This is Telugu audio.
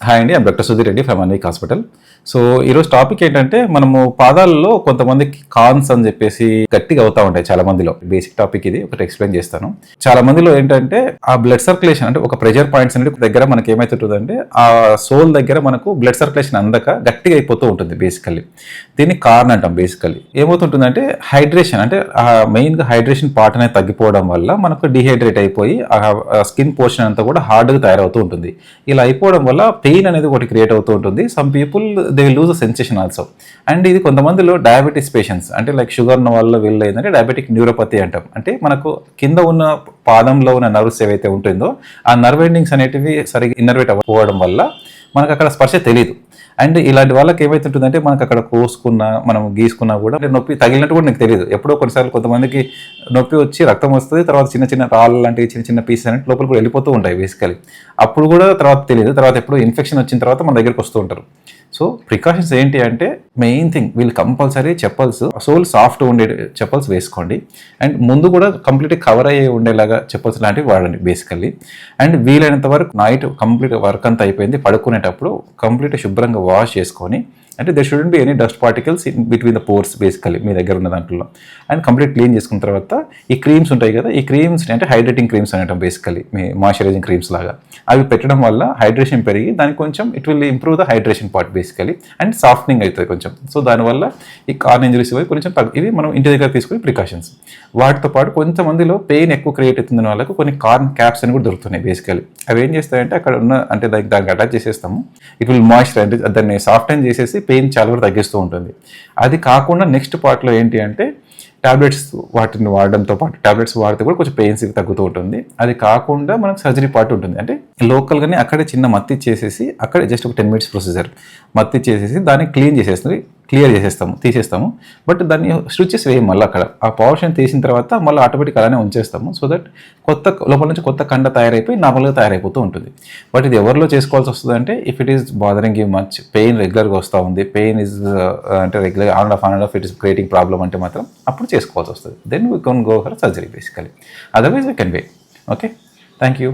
హాయ్ అండి, doctor Sudheer Reddy from Anvik hospital. So ఈరోజు టాపిక్ ఏంటంటే, మనము పాదాలలో కొంతమందికి కాన్స్ అని చెప్పేసి గట్టిగా అవుతా ఉంటాయి చాలా మందిలో. బేసిక్ టాపిక్ ఇది, ఒకటి ఎక్స్ప్లెయిన్ చేస్తాను. చాలా మందిలో ఏంటంటే ఆ బ్లడ్ సర్క్యులేషన్ అంటే ఒక ప్రెషర్ పాయింట్స్ అనేది దగ్గర మనకి ఏమైతుంటుందంటే ఆ సోల్ దగ్గర మనకు బ్లడ్ సర్క్యులేషన్ అందక గట్టిగా అయిపోతూ ఉంటుంది బేసికల్లీ. దీన్ని కార్న్ అంటాం. బేసికల్లీ ఏమవుతుంటుందంటే హైడ్రేషన్ అంటే మెయిన్గా హైడ్రేషన్ పార్ట్ అనేది తగ్గిపోవడం వల్ల మనకు డిహైడ్రేట్ అయిపోయి ఆ స్కిన్ పోర్షన్ అంతా కూడా హార్డ్గా తయారవుతూ ఉంటుంది. ఇలా అయిపోవడం వల్ల పెయిన్ అనేది ఒకటి క్రియేట్ అవుతూ ఉంటుంది. Some people they will lose a sensation also. And ఇది కొంతమందిలో డయాబెటీస్ పేషెంట్స్ అంటే లైక్ షుగర్ ఉన్న వాళ్ళ వీళ్ళు ఏంటంటే డయాబెటిక్ న్యూరోపతి అంటాం. అంటే మనకు కింద ఉన్న పాదంలో ఉన్న నర్వ్స్ ఏవైతే ఉంటుందో ఆ నర్వ్ ఎండింగ్స్ అనేటివి సరిగ్గా ఇన్నర్వేట్ అవ్వకపోవడం వల్ల మనకు అక్కడ స్పర్శ తెలియదు. అండ్ ఇలాంటి వాళ్ళకి ఏమైతుంటుందంటే మనకు అక్కడ కోసుకున్నా మనం గీసుకున్నా కూడా నొప్పి తగిలినట్టు కూడా నాకు తెలియదు. ఎప్పుడో కొన్నిసార్లు కొంతమందికి నొప్పి వచ్చి రక్తం వస్తుంది, తర్వాత చిన్న చిన్న రాళ్ళు లాంటివి చిన్న చిన్న పీసెస్ అనేవి లోపల కూడా వెళ్ళిపోతూ ఉంటాయి బేసికలీ. అప్పుడు కూడా తర్వాత తెలియదు, తర్వాత ఎప్పుడు ఇన్ఫెక్షన్ వచ్చిన తర్వాత మన దగ్గరికి వస్తూ ఉంటారు. సో ప్రికాషన్స్ ఏంటి అంటే, మెయిన్ థింగ్ వీళ్ళు కంపల్సరీ చెప్పల్స్ సోల్ సాఫ్ట్ ఉండే చెప్పల్స్ వేసుకోండి. అండ్ ముందు కూడా కంప్లీట్గా కవర్ అయ్యి ఉండేలాగా చెప్పల్స్ లాంటివి వాడండి బేసికల్లీ. అండ్ వీలైనంత వరకు నైట్ కంప్లీట్ వర్క్ అంతా అయిపోయింది, పడుకునేటప్పుడు కంప్లీట్ శుభ్రంగా వాష్ చేసుకొని, అంటే there shouldn't be any dust particles in between the pores basically మీ దగ్గర ఉన్న దాంట్లో. అండ్ కంప్లీట్ క్లీన్ చేసుకున్న తర్వాత ఈ క్రీమ్స్ ఉంటాయి కదా, ఈ క్రీమ్స్ అంటే హైడ్రేటింగ్ క్రీమ్స్ అనటం బేసికలీ, మీ మాయిశ్చరైజింగ్ క్రీమ్స్ లాగా అవి పెట్టడం వల్ల హైడ్రేషన్ పెరిగి దానికి కొంచెం it will improve the hydration part basically. And softening అవుతుంది కొంచెం. సో దానివల్ల ఈ కార్న్ ఇంజరీస్ కొంచెం ఇవి మనం ఇంటి దగ్గర తీసుకునే ప్రికాషన్స్. వాటితో పాటు కొంతమందిలో పెయిన్ ఎక్కువ క్రియేట్ అవుతుంది వాళ్ళకు కొన్ని కార్న్ క్యాప్స్ అని కూడా దొరుకుతున్నాయి బేసికలీ. అవి ఏం చేస్తాయంటే అక్కడ ఉన్న అంటే దానికి అటాచ్ చేసేస్తాము, ఇట్ విల్ మాయిశ్చరైజ్ అంటే దాన్ని సాఫ్టైన్ చేసేసి పెయిన్ చాలా వరకు తగ్గిస్తూ ఉంటుంది. అది కాకుండా నెక్స్ట్ పార్ట్లో ఏంటి అంటే టాబ్లెట్స్ వాటిని వాడడంతో పాటు టాబ్లెట్స్ వాడితే కూడా కొంచెం పెయిన్స్ తగ్గుతూ ఉంటుంది. అది కాకుండా మనకు సర్జరీ పార్ట్ ఉంటుంది. అంటే లోకల్గానే అక్కడే చిన్న మత్తి చేసేసి అక్కడే జస్ట్ ఒక 10 minutes ప్రొసీజర్ మత్తి చేసేసి దాన్ని క్లియర్ చేసేస్తాము, తీసేస్తాము. బట్ దాన్ని స్టిచెస్ వేయం మళ్ళీ అక్కడ ఆ పోర్షన్ తీసిన తర్వాత మళ్ళీ ఆటోమేటిక్ అలానే ఉంచేస్తాము. సో దట్ లోపల నుంచి కొత్త కండ తయారైపోయి నార్మల్గా తయారైపోతూ ఉంటుంది. బట్ ఇది ఎవరిలో చేసుకోవాల్సి వస్తుంది అంటే, if it is bothering you much, pain రెగ్యులర్గా వస్తూ ఉంది, పెయిన్ ఇస్ అంటే regular on and off it is creating problem అంటే మాత్రం అప్పుడు చేసుకోవాల్సి వస్తుంది. Then we can go for surgery basically. Otherwise we can wait. Okay, thank you.